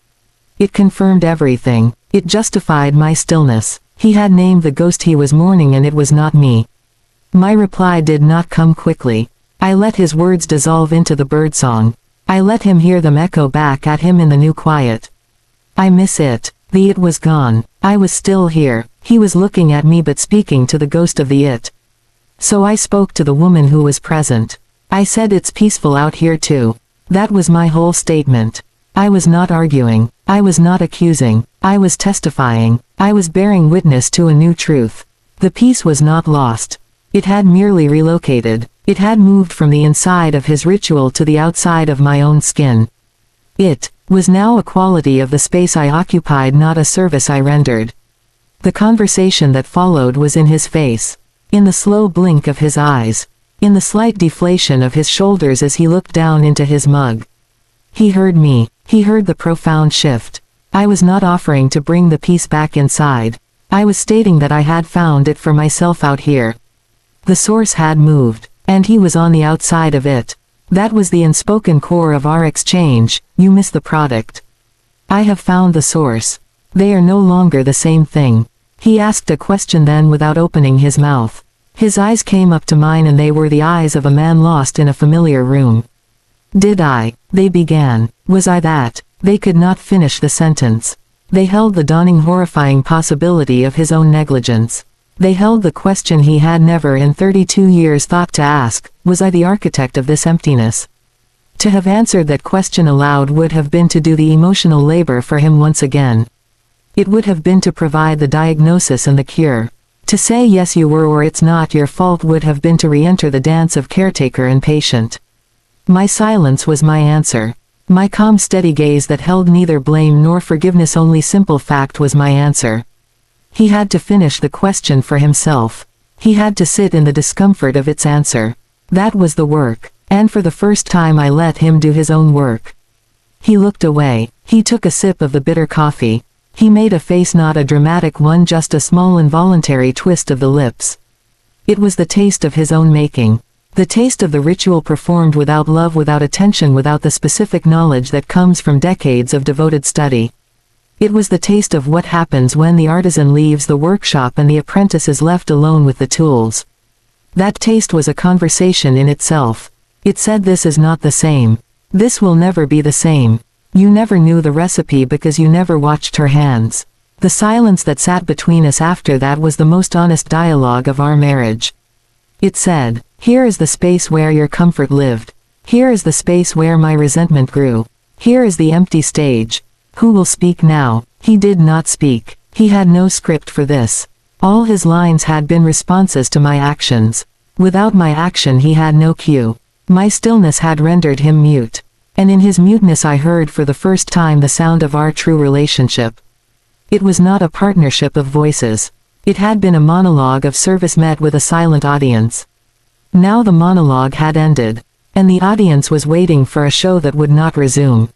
It confirmed everything. It justified my stillness. He had named the ghost he was mourning, and it was not me. My reply did not come quickly. I let his words dissolve into the birdsong. I let him hear them echo back at him in the new quiet. I miss it. The it was gone. I was still here. He was looking at me but speaking to the ghost of the it. So I spoke to the woman who was present. I said, it's peaceful out here too. That was my whole statement. I was not arguing. I was not accusing. I was testifying. I was bearing witness to a new truth. The peace was not lost. It had merely relocated. It had moved from the inside of his ritual to the outside of my own skin. It was now a quality of the space I occupied, not a service I rendered. The conversation that followed was in his face. In the slow blink of his eyes. In the slight deflation of his shoulders as he looked down into his mug. He heard me. He heard the profound shift. I was not offering to bring the peace back inside. I was stating that I had found it for myself out here. The source had moved, and he was on the outside of it. That was the unspoken core of our exchange. You miss the product. I have found the source. They are no longer the same thing. He asked a question then without opening his mouth. His eyes came up to mine, and they were the eyes of a man lost in a familiar room. Did I? They began. Was I that? They could not finish the sentence. They held the dawning horrifying possibility of his own negligence. They held the question he had never in 32 years thought to ask. Was I the architect of this emptiness? To have answered that question aloud would have been to do the emotional labor for him once again. It would have been to provide the diagnosis and the cure. To say yes you were or it's not your fault would have been to re-enter the dance of caretaker and patient. My silence was my answer. My calm steady gaze that held neither blame nor forgiveness, only simple fact, was my answer. He had to finish the question for himself. He had to sit in the discomfort of its answer. That was the work, and for the first time I let him do his own work. He looked away. He took a sip of the bitter coffee. He made a face, not a dramatic one, just a small involuntary twist of the lips. It was the taste of his own making. The taste of the ritual performed without love, without attention, without the specific knowledge that comes from decades of devoted study. It was the taste of what happens when the artisan leaves the workshop and the apprentice is left alone with the tools. That taste was a conversation in itself. It said, this is not the same. This will never be the same. You never knew the recipe because you never watched her hands. The silence that sat between us after that was the most honest dialogue of our marriage. It said, here is the space where your comfort lived. Here is the space where my resentment grew. Here is the empty stage. Who will speak now? He did not speak. He had no script for this. All his lines had been responses to my actions. Without my action he had no cue. My stillness had rendered him mute. And in his muteness I heard for the first time the sound of our true relationship. It was not a partnership of voices. It had been a monologue of service met with a silent audience. Now the monologue had ended, and the audience was waiting for a show that would not resume.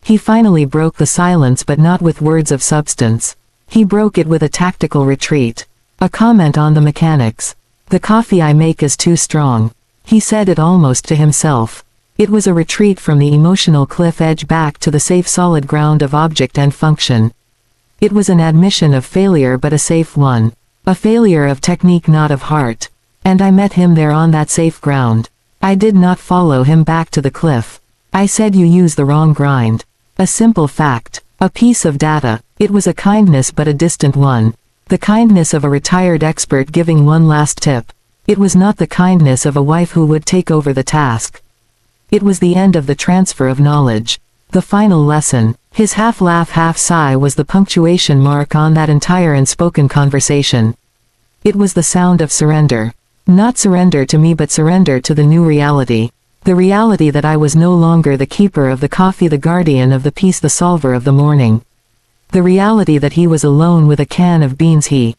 He finally broke the silence, but not with words of substance. He broke it with a tactical retreat. A comment on the mechanics. The coffee I make is too strong. He said it almost to himself. It was a retreat from the emotional cliff edge back to the safe solid ground of object and function. It was an admission of failure, but a safe one. A failure of technique, not of heart. And I met him there on that safe ground. I did not follow him back to the cliff. I said, you use the wrong grind. A simple fact. A piece of data. It was a kindness, but a distant one. The kindness of a retired expert giving one last tip. It was not the kindness of a wife who would take over the task. It was the end of the transfer of knowledge. The final lesson. His half laugh, half sigh was the punctuation mark on that entire unspoken conversation. It was the sound of surrender. Not surrender to me, but surrender to the new reality. The reality that I was no longer the keeper of the coffee, the guardian of the peace, the solver of the morning. The reality that he was alone with a can of beans he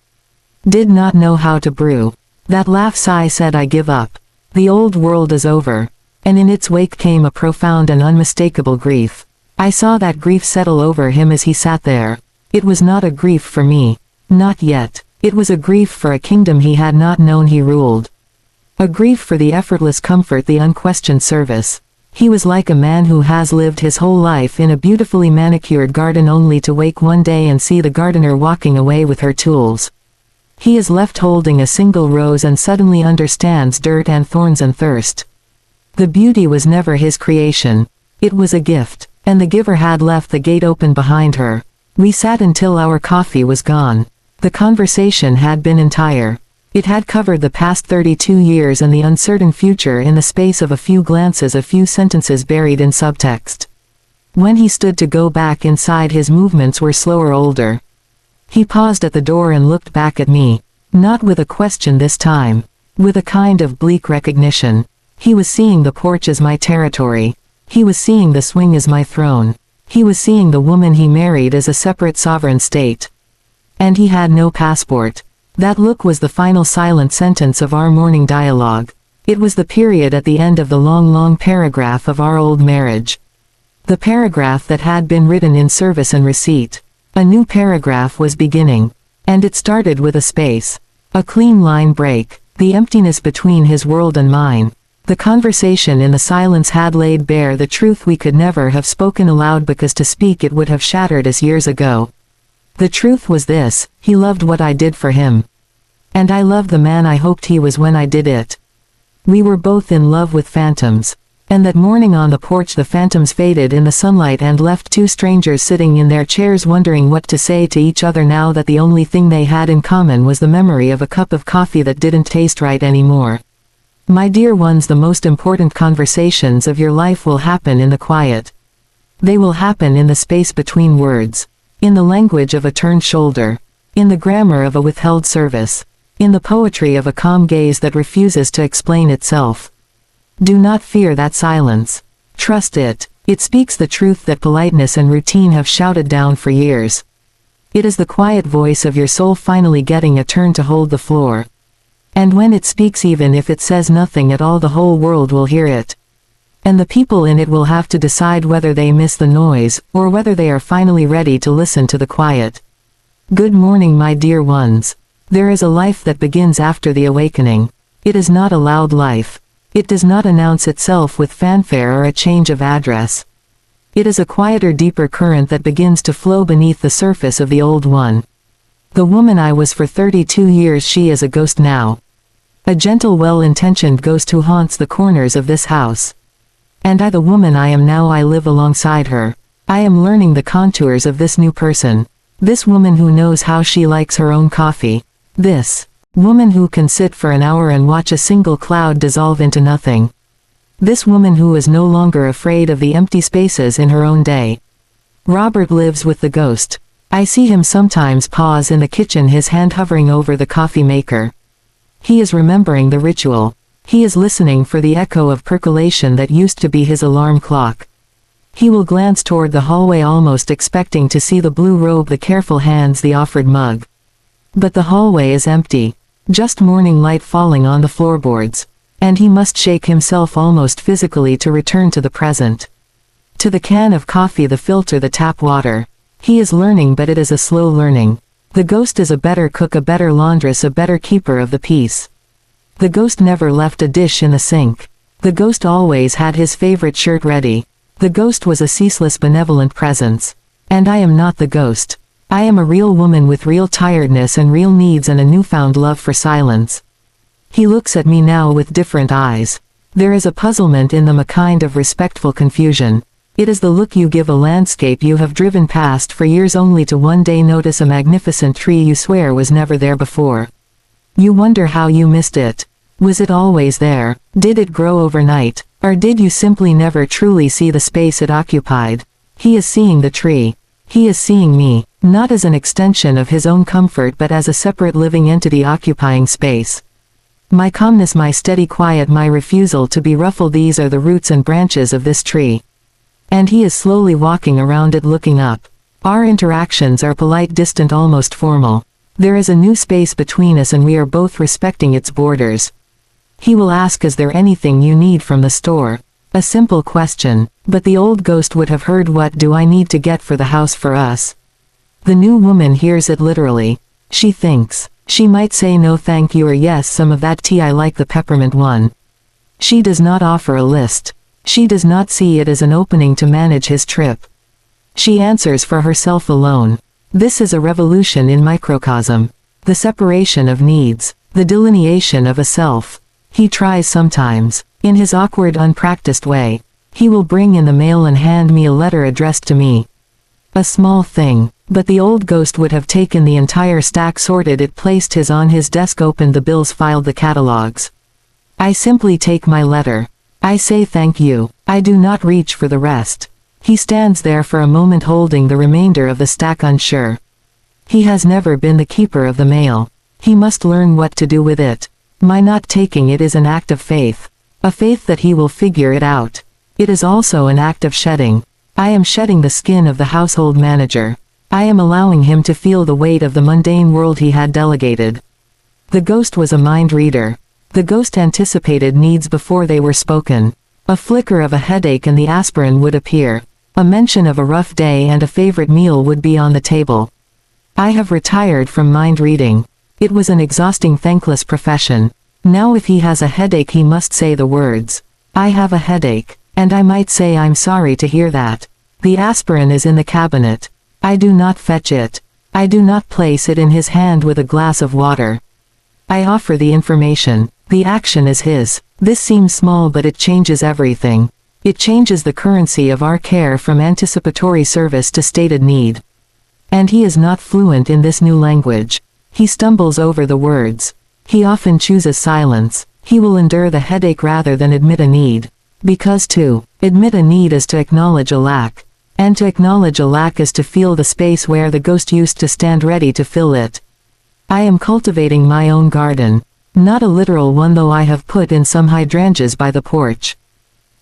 did not know how to brew. That laugh sigh said, I give up. The old world is over. And in its wake came a profound and unmistakable grief. I saw that grief settle over him as he sat there. It was not a grief for me. Not yet. It was a grief for a kingdom he had not known he ruled. A grief for the effortless comfort, the unquestioned service. He was like a man who has lived his whole life in a beautifully manicured garden only to wake one day and see the gardener walking away with her tools. He is left holding a single rose and suddenly understands dirt and thorns and thirst. The beauty was never his creation. It was a gift, and the giver had left the gate open behind her. We sat until our coffee was gone. The conversation had been entire. It had covered the past 32 years and the uncertain future in the space of a few glances, a few sentences buried in subtext. When he stood to go back inside, his movements were slower, older. He paused at the door and looked back at me. Not with a question this time. With a kind of bleak recognition. He was seeing the porch as my territory. He was seeing the swing as my throne. He was seeing the woman he married as a separate sovereign state. And he had no passport. That look was the final silent sentence of our morning dialogue. It was the period at the end of the long paragraph of our old marriage. The paragraph that had been written in service and receipt. A new paragraph was beginning. And it started with a space. A clean line break. The emptiness between his world and mine. The conversation in the silence had laid bare the truth we could never have spoken aloud because to speak it would have shattered us years ago. The truth was this: he loved what I did for him. And I loved the man I hoped he was when I did it. We were both in love with phantoms. And that morning on the porch the phantoms faded in the sunlight and left two strangers sitting in their chairs wondering what to say to each other now that the only thing they had in common was the memory of a cup of coffee that didn't taste right anymore. My dear ones, the most important conversations of your life will happen in the quiet. They will happen in the space between words, in the language of a turned shoulder, in the grammar of a withheld service, in the poetry of a calm gaze that refuses to explain itself. Do not fear that silence. Trust it. It speaks the truth that politeness and routine have shouted down for years. It is the quiet voice of your soul finally getting a turn to hold the floor. And when it speaks, even if it says nothing at all, the whole world will hear it. And the people in it will have to decide whether they miss the noise, or whether they are finally ready to listen to the quiet. Good morning, my dear ones. There is a life that begins after the awakening. It is not a loud life. It does not announce itself with fanfare or a change of address. It is a quieter, deeper current that begins to flow beneath the surface of the old one. The woman I was for 32 years, she is a ghost now. A gentle, well-intentioned ghost who haunts the corners of this house. And I, the woman I am now, I live alongside her. I am learning the contours of this new person. This woman who knows how she likes her own coffee. This woman who can sit for an hour and watch a single cloud dissolve into nothing. This woman who is no longer afraid of the empty spaces in her own day. Robert lives with the ghost. I see him sometimes pause in the kitchen, his hand hovering over the coffee maker. He is remembering the ritual. He is listening for the echo of percolation that used to be his alarm clock. He will glance toward the hallway, almost expecting to see the blue robe, the careful hands, the offered mug. But the hallway is empty. Just morning light falling on the floorboards. And he must shake himself almost physically to return to the present. To the can of coffee, the filter, the tap water. He is learning, but it is a slow learning. The ghost is a better cook, a better laundress, a better keeper of the peace. The ghost never left a dish in the sink. The ghost always had his favorite shirt ready. The ghost was a ceaseless, benevolent presence. And I am not the ghost. I am a real woman with real tiredness and real needs and a newfound love for silence. He looks at me now with different eyes. There is a puzzlement in them, a kind of respectful confusion. It is the look you give a landscape you have driven past for years, only to one day notice a magnificent tree you swear was never there before. You wonder how you missed it. Was it always there? Did it grow overnight? Or did you simply never truly see the space it occupied? He is seeing the tree. He is seeing me, not as an extension of his own comfort but as a separate living entity occupying space. My calmness, my steady quiet, my refusal to be ruffled, these are the roots and branches of this tree. And he is slowly walking around it, looking up. Our interactions are polite, distant, almost formal. There is a new space between us and we are both respecting its borders. He will ask, is there anything you need from the store? A simple question, but the old ghost would have heard, what do I need to get for the house for us? The new woman hears it literally. She thinks. She might say no thank you, or yes, some of that tea, I like the peppermint one. She does not offer a list. She does not see it as an opening to manage his trip. She answers for herself alone. This is a revolution in microcosm. The separation of needs. The delineation of a self. He tries sometimes. In his awkward, unpracticed way. He will bring in the mail and hand me a letter addressed to me. A small thing. But the old ghost would have taken the entire stack, sorted it, placed his on his desk, opened the bills, filed the catalogs. I simply take my letter. I say thank you. I do not reach for the rest. He stands there for a moment holding the remainder of the stack, unsure. He has never been the keeper of the mail. He must learn what to do with it. My not taking it is an act of faith. A faith that he will figure it out. It is also an act of shedding. I am shedding the skin of the household manager. I am allowing him to feel the weight of the mundane world he had delegated. The ghost was a mind reader. The ghost anticipated needs before they were spoken. A flicker of a headache and the aspirin would appear. A mention of a rough day and a favorite meal would be on the table. I have retired from mind reading. It was an exhausting, thankless profession. Now if he has a headache he must say the words. I have a headache. And I might say, I'm sorry to hear that. The aspirin is in the cabinet. I do not fetch it. I do not place it in his hand with a glass of water. I offer the information. The action is his. This seems small, but it changes everything. It changes the currency of our care from anticipatory service to stated need. And he is not fluent in this new language. He stumbles over the words. He often chooses silence. He will endure the headache rather than admit a need. Because to admit a need is to acknowledge a lack. And to acknowledge a lack is to feel the space where the ghost used to stand ready to fill it. I am cultivating my own garden. Not a literal one, though I have put in some hydrangeas by the porch.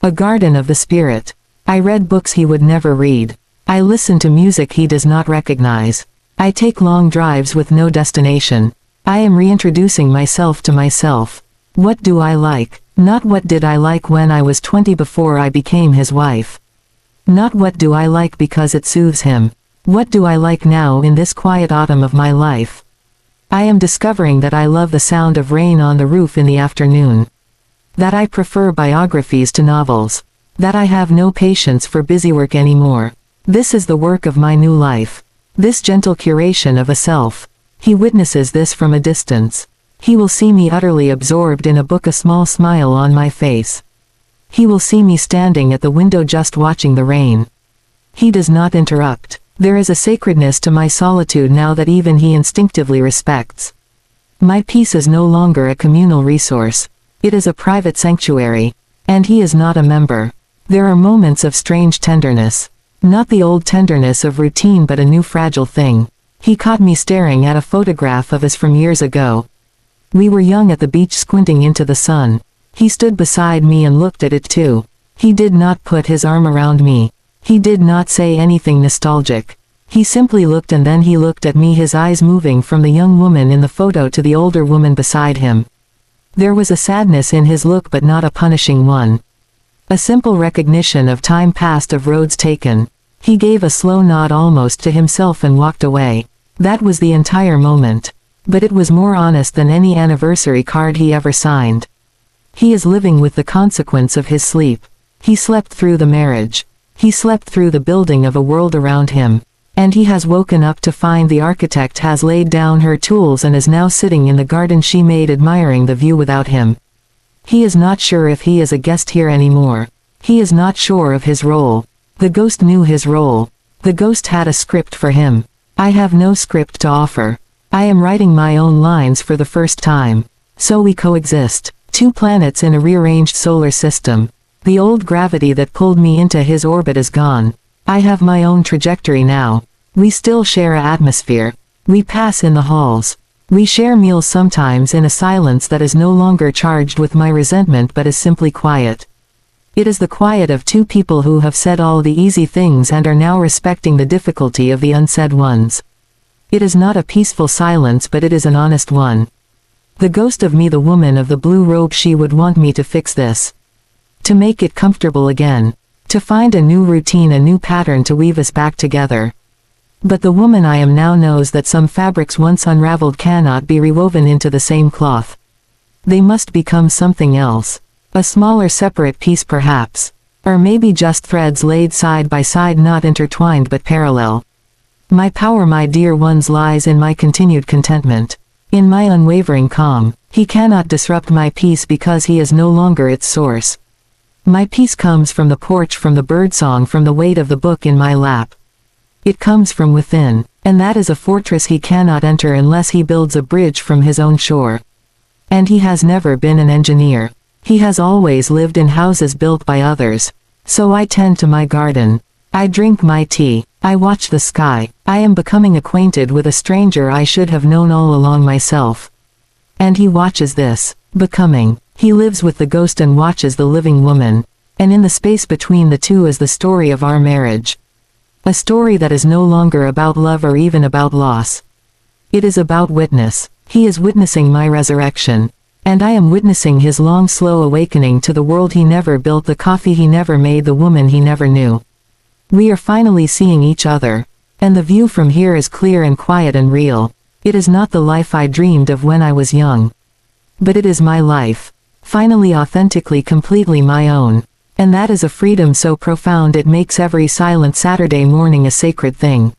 A garden of the spirit. I read books he would never read. I listen to music he does not recognize. I take long drives with no destination. I am reintroducing myself to myself. What do I like? Not what did I like when I was 20 before I became his wife. Not what do I like because it soothes him. What do I like now in this quiet autumn of my life? I am discovering that I love the sound of rain on the roof in the afternoon. That I prefer biographies to novels. That I have no patience for busywork anymore. This is the work of my new life. This gentle curation of a self. He witnesses this from a distance. He will see me utterly absorbed in a book, a small smile on my face. He will see me standing at the window just watching the rain. He does not interrupt. There is a sacredness to my solitude now that even he instinctively respects. My peace is no longer a communal resource. It is a private sanctuary. And he is not a member. There are moments of strange tenderness. Not the old tenderness of routine, but a new fragile thing. He caught me staring at a photograph of us from years ago. We were young at the beach, squinting into the sun. He stood beside me and looked at it too. He did not put his arm around me. He did not say anything nostalgic. He simply looked, and then he looked at me, his eyes moving from the young woman in the photo to the older woman beside him. There was a sadness in his look, but not a punishing one. A simple recognition of time passed, of roads taken. He gave a slow nod almost to himself and walked away. That was the entire moment. But it was more honest than any anniversary card he ever signed. He is living with the consequence of his sleep. He slept through the marriage. He slept through the building of a world around him. And he has woken up to find the architect has laid down her tools and is now sitting in the garden she made, admiring the view without him. He is not sure if he is a guest here anymore. He is not sure of his role. The ghost knew his role. The ghost had a script for him. I have no script to offer. I am writing my own lines for the first time. So we coexist. Two planets in a rearranged solar system. The old gravity that pulled me into his orbit is gone. I have my own trajectory now. We still share an atmosphere. We pass in the halls. We share meals sometimes in a silence that is no longer charged with my resentment but is simply quiet. It is the quiet of two people who have said all the easy things and are now respecting the difficulty of the unsaid ones. It is not a peaceful silence, but it is an honest one. The ghost of me, the woman of the blue robe, she would want me to fix this. To make it comfortable again. To find a new routine, a new pattern to weave us back together. But the woman I am now knows that some fabrics once unraveled cannot be rewoven into the same cloth. They must become something else. A smaller separate piece perhaps. Or maybe just threads laid side by side, not intertwined but parallel. My power, my dear ones, lies in my continued contentment. In my unwavering calm. He cannot disrupt my peace because he is no longer its source. My peace comes from the porch, from the birdsong, from the weight of the book in my lap. It comes from within, and that is a fortress he cannot enter unless he builds a bridge from his own shore. And he has never been an engineer. He has always lived in houses built by others. So I tend to my garden. I drink my tea. I watch the sky. I am becoming acquainted with a stranger I should have known all along myself. And he watches this. Becoming. He lives with the ghost and watches the living woman. And in the space between the two is the story of our marriage. A story that is no longer about love or even about loss. It is about witness. He is witnessing my resurrection. And I am witnessing his long, slow awakening to the world he never built, the coffee he never made, the woman he never knew. We are finally seeing each other. And the view from here is clear and quiet and real. It is not the life I dreamed of when I was young. But it is my life. Finally, authentically, completely my own. And that is a freedom so profound it makes every silent Saturday morning a sacred thing.